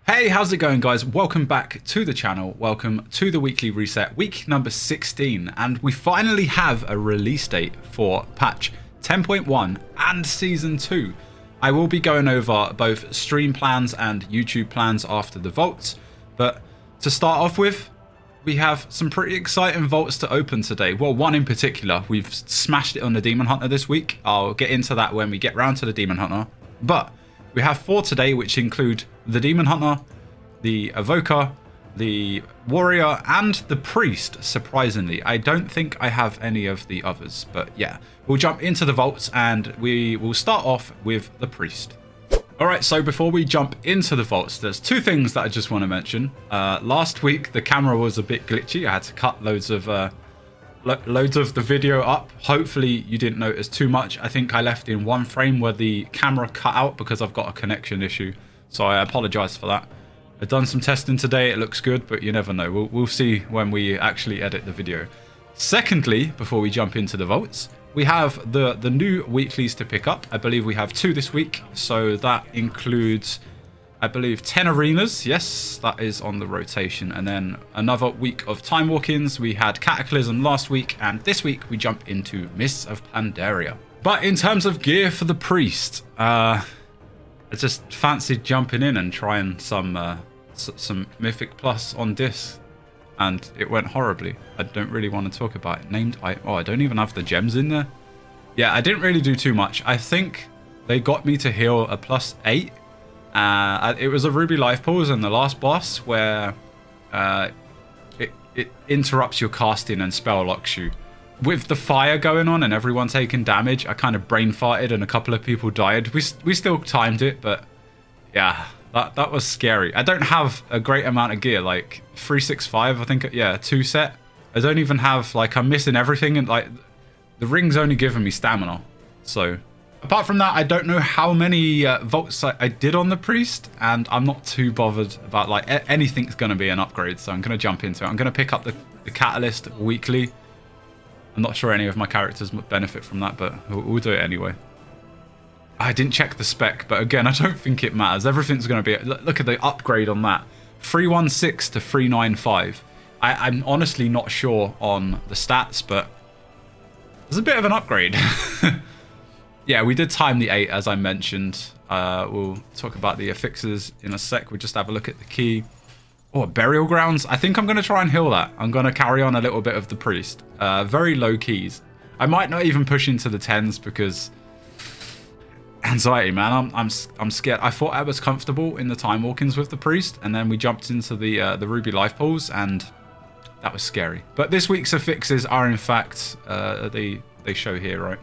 Hey, how's it going, guys? Welcome back to the channel. Welcome to the weekly reset, week number 16, and we finally have a release date for patch 10.1 and season 2. I will be going over both stream plans and YouTube plans after the vaults, but to start off with, we have some pretty exciting vaults to open today. Well, one in particular. We've smashed it on the Demon Hunter this week. I'll get into that when we get round to the Demon Hunter, but we have 4 today, which include the Demon Hunter, the Evoker, the Warrior, and the Priest, surprisingly. I don't think I have any of the others, but yeah. We'll jump into the vaults, and we will start off with the Priest. Alright, so before we jump into the vaults, there's 2 things that I just want to mention. Last week, the camera was a bit glitchy. I had to cut loads of the video up. Hopefully you didn't notice too much. I think I left in 1 frame where the camera cut out because I've got a connection issue, so I apologize for that. I've done some testing today. It looks good, but you never know. We'll see when we actually edit the video. Secondly, before we jump into the vaults, we have the new weeklies to pick up. I believe we have 2 this week, so that includes, I believe, 10 arenas. Yes, that is on the rotation. And then another week of time walk-ins. We had Cataclysm last week, and this week we jump into Mists of Pandaria. But in terms of gear for the Priest, I just fancied jumping in and trying some Mythic Plus on disc, and it went horribly. I don't really want to talk about it. I don't even have the gems in there. Yeah, I didn't really do too much. I think they got me to heal a +8. It was a Ruby Life Pulse in the last boss where it interrupts your casting and spell locks you. With the fire going on and everyone taking damage, I kind of brain farted and a couple of people died. We still timed it, but yeah, that was scary. I don't have a great amount of gear, like 365, I think, yeah, 2 set. I don't even have, like, I'm missing everything, and like the ring's only giving me stamina. So apart from that, I don't know how many vaults I did on the Priest, and I'm not too bothered about, like, anything's going to be an upgrade, so I'm going to jump into it. I'm going to pick up the Catalyst weekly. I'm not sure any of my characters would benefit from that, but we'll do it anyway. I didn't check the spec, but again, I don't think it matters. Everything's going to be... Look at the upgrade on that. 316 to 395. I'm honestly not sure on the stats, but there's a bit of an upgrade. Yeah, we did time the 8, as I mentioned. We'll talk about the affixes in a sec. We'll just have a look at the key. Oh, Burial Grounds. I think I'm going to try and heal that. I'm going to carry on a little bit of the Priest. Very low keys. I might not even push into the 10s because anxiety, man. I'm scared. I thought I was comfortable in the time walk-ins with the Priest, and then we jumped into the Ruby Life Pools, and that was scary. But this week's affixes are, in fact, they show here, right?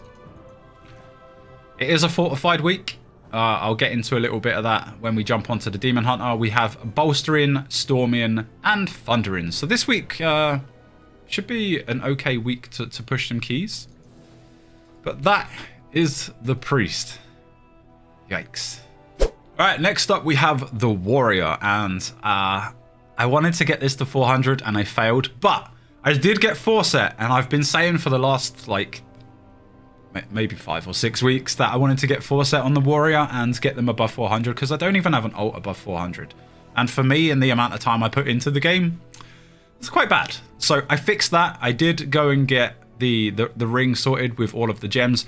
It is a fortified week. I'll get into a little bit of that when we jump onto the Demon Hunter. We have Bolstering, Storming, and Thundering. So this week should be an okay week to push some keys. But that is the Priest. Yikes. Alright, next up we have the Warrior. And I wanted to get this to 400 and I failed. But I did get 4 set. And I've been saying for the last, like, maybe 5 or 6 weeks that I wanted to get 4 set on the Warrior and get them above 400, because I don't even have an ult above 400. And for me, in the amount of time I put into the game, it's quite bad. So I fixed that. I did go and get the ring sorted with all of the gems.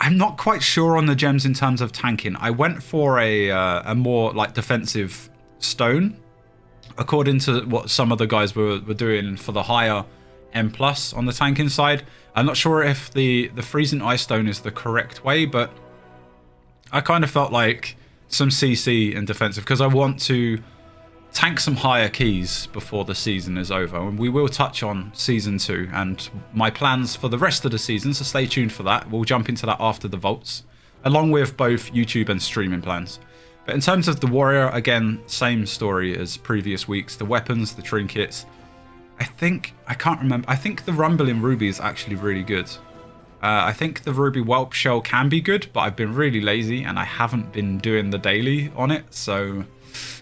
I'm not quite sure on the gems in terms of tanking. I went for a more like defensive stone, according to what some of the guys were doing for the higher M+ on the tanking side. I'm not sure if the freezing ice stone is the correct way, but I kind of felt like some CC and defensive, because I want to tank some higher keys before the season is over. And we will touch on season 2 and my plans for the rest of the season, so stay tuned for that. We'll jump into that after the vaults, along with both YouTube and streaming plans. But in terms of the Warrior, again, same story as previous weeks. The weapons, the trinkets. I can't remember. I think the Rumbling Ruby is actually really good. I think the Ruby Whelp Shell can be good, but I've been really lazy and I haven't been doing the daily on it, so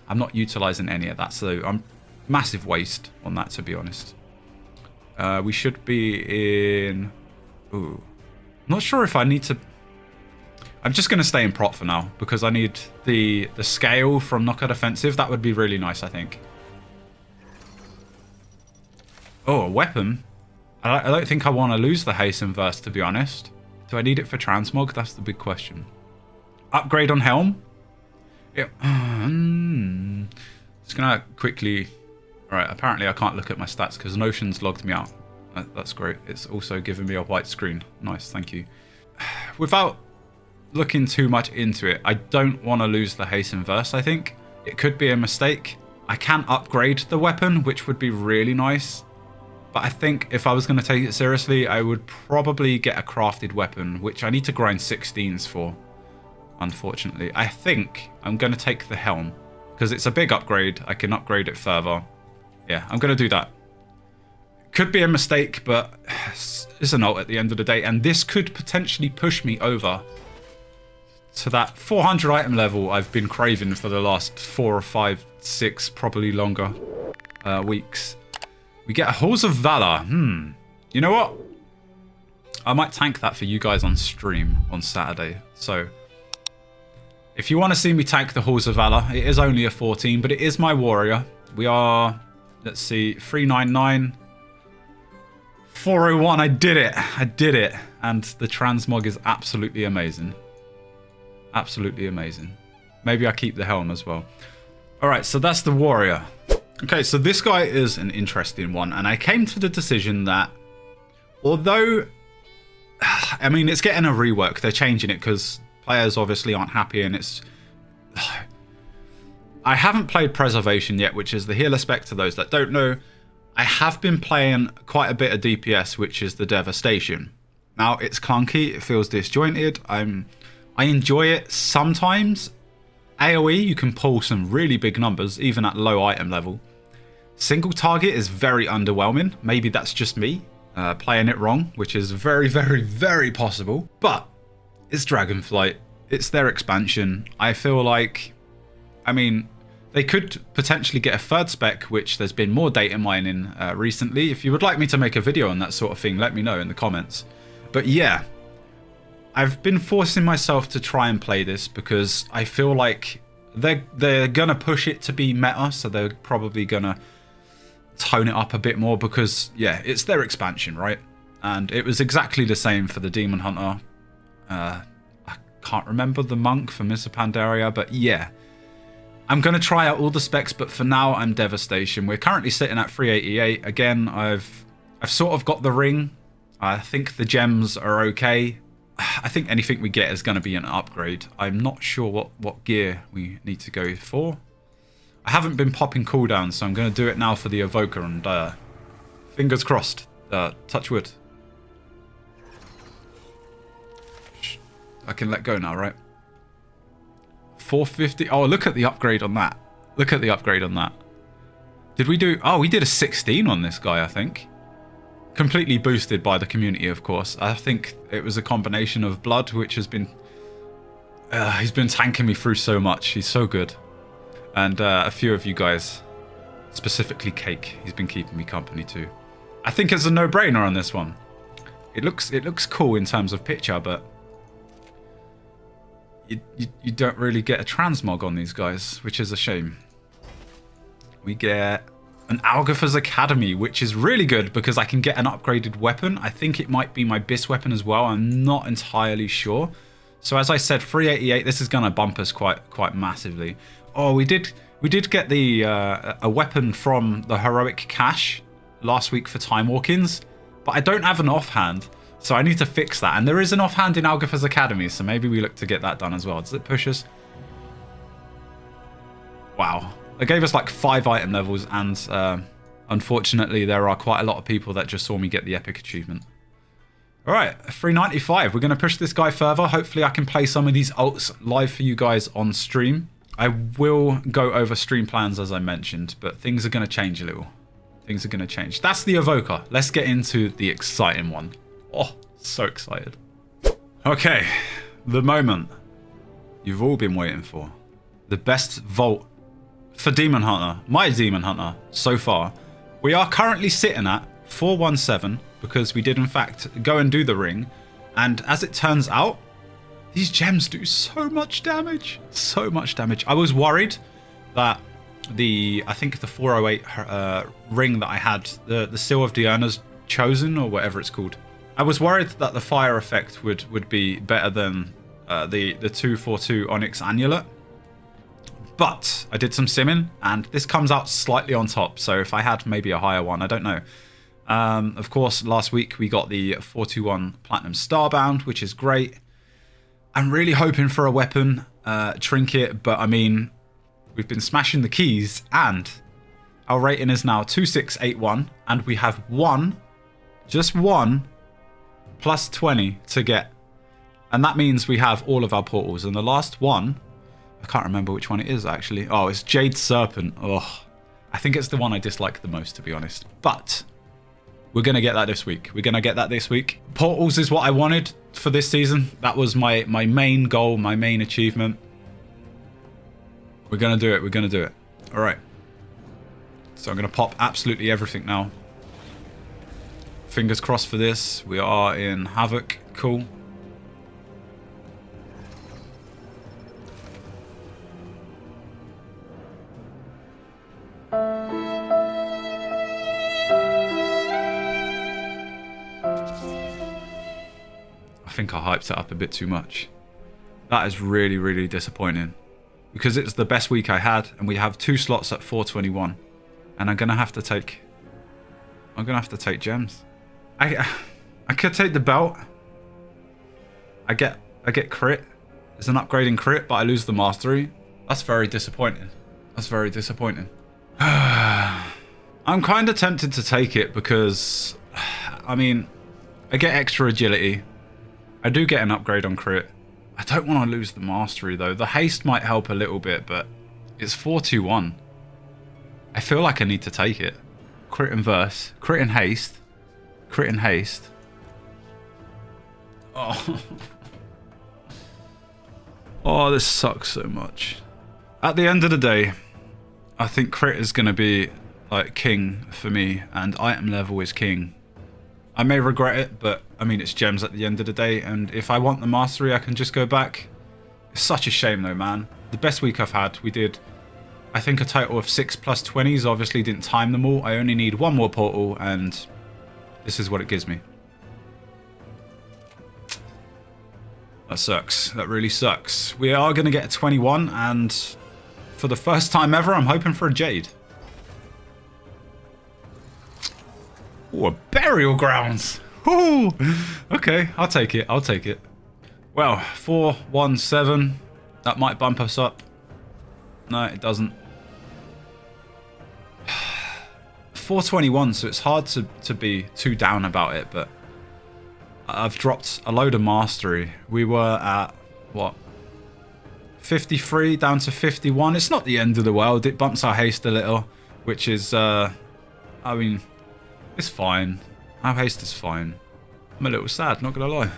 I'm not utilizing any of that. So I'm massive waste on that, to be honest. We should be in... Ooh. Not sure if I need to... I'm just going to stay in prop for now because I need the scale from knockout offensive. That would be really nice, I think. Oh, a weapon. I don't think I want to lose the hasten verse, to be honest. Do I need it for transmog? That's the big question. Upgrade on helm. Yeah. Just gonna quickly. All right. Apparently, I can't look at my stats because Notion's logged me out. That's great. It's also giving me a white screen. Nice. Thank you. Without looking too much into it, I don't want to lose the hasten verse. I think it could be a mistake. I can upgrade the weapon, which would be really nice. But I think if I was going to take it seriously, I would probably get a crafted weapon, which I need to grind 16s for, unfortunately. I think I'm going to take the helm, because it's a big upgrade. I can upgrade it further. Yeah, I'm going to do that. Could be a mistake, but it's an ult at the end of the day. And this could potentially push me over to that 400 item level I've been craving for the last 4 or 5, 6, probably longer weeks. We get a Halls of Valor. You know what? I might tank that for you guys on stream on Saturday. So, if you want to see me tank the Halls of Valor, it is only a 14, but it is my warrior. We are, let's see, 399. 401. I did it. I did it. And the transmog is absolutely amazing. Absolutely amazing. Maybe I keep the helm as well. All right, so that's the warrior. Okay, so this guy is an interesting one, and I came to the decision that although, I mean, it's getting a rework, they're changing it because players obviously aren't happy, and it's... I haven't played Preservation yet, which is the healer spec to those that don't know. I have been playing quite a bit of DPS, which is the Devastation. Now, it's clunky, it feels disjointed, I enjoy it sometimes. AoE, you can pull some really big numbers, even at low item level. Single target is very underwhelming. Maybe that's just me playing it wrong, which is very, very, very possible. But it's Dragonflight. It's their expansion. I feel like, I mean, they could potentially get a third spec, which there's been more data mining recently. If you would like me to make a video on that sort of thing, let me know in the comments. But yeah, I've been forcing myself to try and play this because I feel like they're gonna push it to be meta, so they're probably gonna tone it up a bit more because, yeah, it's their expansion, right? And it was exactly the same for the Demon Hunter. I can't remember the monk for Mists of Pandaria, but yeah. I'm going to try out all the specs, but for now, I'm Devastation. We're currently sitting at 388. Again, I've sort of got the ring. I think the gems are okay. I think anything we get is going to be an upgrade. I'm not sure what gear we need to go for. I haven't been popping cooldowns, so I'm going to do it now for the Evoker, and fingers crossed. Touch wood. I can let go now, right? 450. Oh, look at the upgrade on that. Look at the upgrade on that. Did we do... Oh, we did a 16 on this guy, I think. Completely boosted by the community, of course. I think it was a combination of blood, which has been... he's been tanking me through so much. He's so good. And a few of you guys, specifically Cake, he's been keeping me company too. I think it's a no-brainer on this one. It looks cool in terms of picture, but you don't really get a transmog on these guys, which is a shame. We get an Algotha's Academy, which is really good because I can get an upgraded weapon. I think it might be my BIS weapon as well. I'm not entirely sure. So as I said, 388. This is going to bump us quite massively. Oh, we did get the a weapon from the heroic cache last week for Time Walkins, but I don't have an offhand, so I need to fix that. And there is an offhand in Algotha's Academy, so maybe we look to get that done as well. Does it push us? Wow. They gave us like 5 item levels, and unfortunately there are quite a lot of people that just saw me get the epic achievement. Alright, 395. We're going to push this guy further. Hopefully I can play some of these ults live for you guys on stream. I will go over stream plans as I mentioned, but things are going to change a little. Things are going to change. That's the Evoker. Let's get into the exciting one. Oh, so excited. Okay, the moment you've all been waiting for. The best vault for Demon Hunter, my Demon Hunter, so far. We are currently sitting at 417 because we did in fact go and do the ring. And as it turns out, These gems do so much damage. So much damage. I was worried that I think the 408 ring that I had, the Seal of Diana's Chosen, or whatever it's called. I was worried that the fire effect would be better than the 242 Onyx Amulet. But I did some simming, and this comes out slightly on top. So if I had maybe a higher one, I don't know. Of course, last week we got the 421 Platinum Starbound, which is great. I'm really hoping for a weapon trinket, but I mean, we've been smashing the keys, and our rating is now 2681, and we have just one, plus 20 to get. And that means we have all of our portals, and the last one, I can't remember which one it is actually. Oh, it's Jade Serpent. Oh, I think it's the one I dislike the most, to be honest. But we're going to get that this week. Portals is what I wanted for this season. That was my main goal, my main achievement. We're going to do it. All right. So I'm going to pop absolutely everything now. Fingers crossed for this. We are in Havoc. Cool. I think I hyped it up a bit too much. That is really, really disappointing. Because it's the best week I had, and we have 2 slots at 421. And I'm gonna have to take gems. I could take the belt. I get crit. It's an upgrading crit, but I lose the mastery. That's very disappointing. I'm kind of tempted to take it because, I mean, I get extra agility. I do get an upgrade on crit. I don't want to lose the mastery though. The haste might help a little bit, but it's 421. I feel like I need to take it. Crit and verse. Crit and haste. Crit and haste. Oh. Oh, this sucks so much. At the end of the day, I think crit is going to be like king for me, and item level is king. I may regret it, but I mean, it's gems at the end of the day, and if I want the mastery, I can just go back. It's such a shame though, man. The best week I've had, we did, I think, a total of 6 plus 20s. Obviously didn't time them all. I only need one more portal, and this is what it gives me. That sucks. That really sucks. We are going to get a 21, and for the first time ever, I'm hoping for a Jade. Ooh, a Burial Grounds. Ooh. Okay, I'll take it. Well, 417. That might bump us up. No, it doesn't. 421, so it's hard to be too down about it, but I've dropped a load of mastery. We were at, what, 53 down to 51. It's not the end of the world. It bumps our haste a little, which is, I mean, it's fine. Our haste is fine. I'm a little sad, not gonna lie.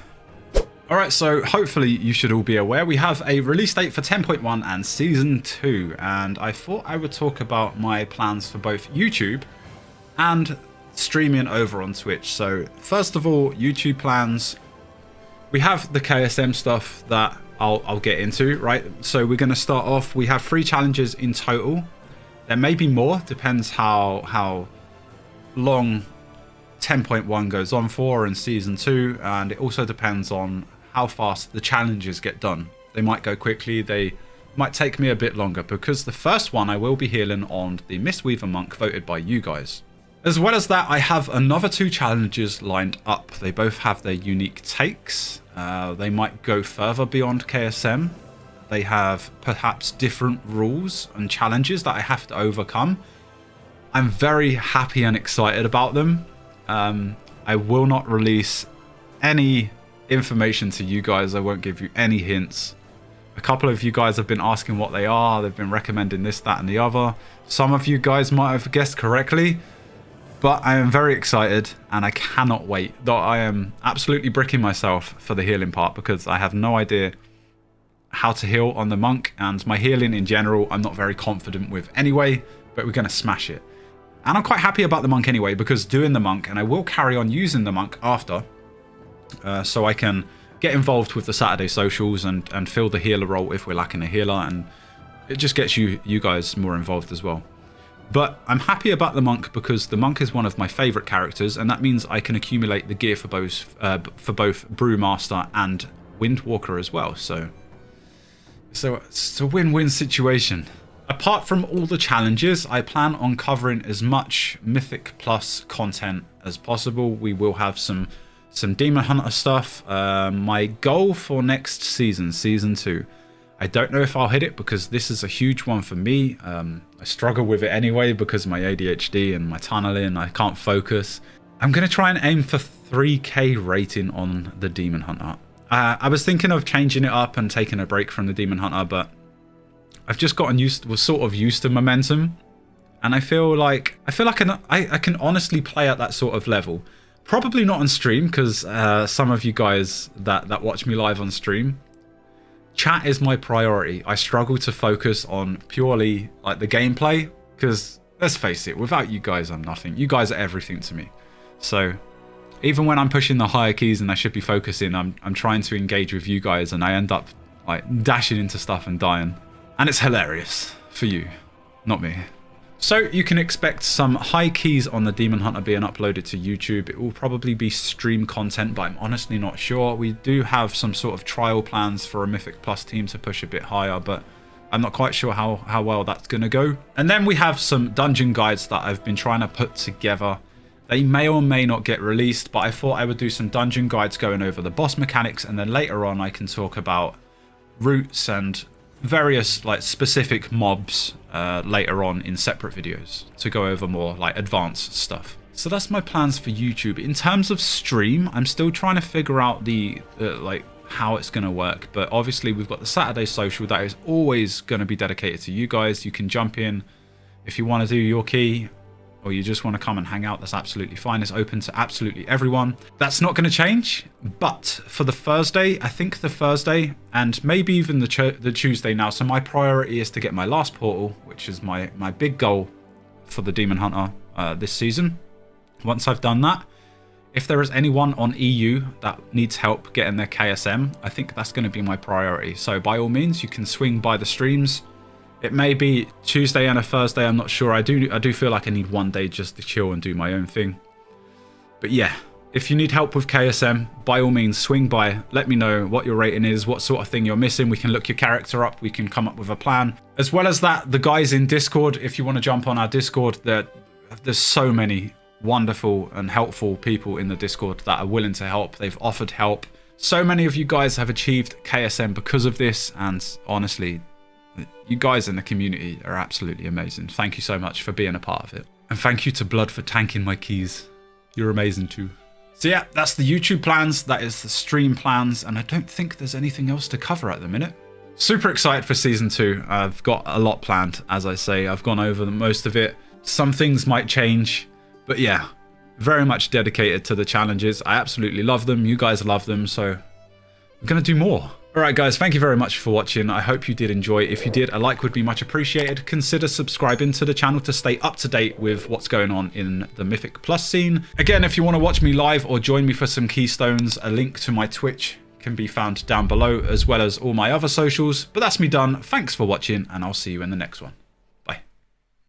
Alright, so hopefully you should all be aware we have a release date for 10.1 and Season 2, and I thought I would talk about my plans for both YouTube and streaming over on Twitch. So first of all, YouTube plans. We have the KSM stuff that I'll get into, right? So we're going to start off, we have 3 challenges in total. There may be more, depends how long 10.1 goes on for in Season 2, and it also depends on how fast the challenges get done. They might go quickly, they might take me a bit longer, because the first one I will be healing on the Mistweaver Monk voted by you guys. As well as that, I have another 2 challenges lined up. They both have their unique takes. They might go further beyond KSM. They have perhaps different rules and challenges that I have to overcome. I'm very happy and excited about them. I will not release any information to you guys. I won't give you any hints. A couple of you guys have been asking what they are. They've been recommending this, that, and the other. Some of you guys might have guessed correctly. But I am very excited, and I cannot wait. Though I am absolutely bricking myself for the healing part, because I have no idea how to heal on the monk, and my healing in general I'm not very confident with anyway, but we're going to smash it. And I'm quite happy about the monk anyway, because doing the monk, and I will carry on using the monk after, so I can get involved with the Saturday socials and fill the healer role if we're lacking a healer, and it just gets you guys more involved as well. But I'm happy about the monk because the monk is one of my favorite characters, and that means I can accumulate the gear for both Brewmaster and Windwalker as well. So it's a win-win situation. Apart from all the challenges, I plan on covering as much Mythic Plus content as possible. We will have some Demon Hunter stuff. My goal for next season, season 2, I don't know if I'll hit it because this is a huge one for me. I struggle with it anyway because of my ADHD and my tunneling. I can't focus. I'm going to try and aim for 3k rating on the Demon Hunter. I was thinking of changing it up and taking a break from the Demon Hunter, but I've just gotten used to momentum, and I feel like I can honestly play at that sort of level. Probably not on stream because some of you guys that watch me live on stream, chat is my priority. I struggle to focus on purely like the gameplay because let's face it, without you guys I'm nothing. You guys are everything to me. So even when I'm pushing the higher keys and I should be focusing, I'm trying to engage with you guys, and I end up like dashing into stuff and dying. And it's hilarious for you, not me. So you can expect some high keys on the Demon Hunter being uploaded to YouTube. It will probably be stream content, but I'm honestly not sure. We do have some sort of trial plans for a Mythic Plus team to push a bit higher, but I'm not quite sure how well that's going to go. And then we have some dungeon guides that I've been trying to put together. They may or may not get released, but I thought I would do some dungeon guides going over the boss mechanics, and then later on I can talk about routes and various like specific mobs later on in separate videos to go over more like advanced stuff. So that's my plans for YouTube. In terms of stream, I'm still trying to figure out the like how it's going to work, but obviously we've got the Saturday social that is always going to be dedicated to you guys. You can jump in if you want to do your key, or you just want to come and hang out. That's absolutely fine. It's open to absolutely everyone. That's not going to change. But for the Thursday, I think the Thursday and maybe even the Tuesday now. So my priority is to get my last portal, which is my big goal for the Demon Hunter this season. Once I've done that, if there is anyone on EU that needs help getting their KSM, I think that's going to be my priority. So by all means, you can swing by the streams. It may be Tuesday and a Thursday, I'm not sure. I do feel like I need one day just to chill and do my own thing. But yeah, if you need help with KSM, by all means, swing by. Let me know what your rating is, what sort of thing you're missing. We can look your character up. We can come up with a plan. As well as that, the guys in Discord, if you want to jump on our Discord, there's so many wonderful and helpful people in the Discord that are willing to help. They've offered help. So many of you guys have achieved KSM because of this, and honestly, you guys in the community are absolutely amazing. Thank you so much for being a part of it. And thank you to Blood for tanking my keys. You're amazing too. So yeah, that's the YouTube plans. That is the stream plans. And I don't think there's anything else to cover at the minute. Super excited for season 2. I've got a lot planned, as I say. I've gone over most of it. Some things might change. But yeah, very much dedicated to the challenges. I absolutely love them. You guys love them. So I'm going to do more. Alright guys, thank you very much for watching. I hope you did enjoy. If you did, a like would be much appreciated. Consider subscribing to the channel to stay up to date with what's going on in the Mythic Plus scene. Again, if you want to watch me live or join me for some keystones, a link to my Twitch can be found down below, as well as all my other socials. But that's me done. Thanks for watching, and I'll see you in the next one.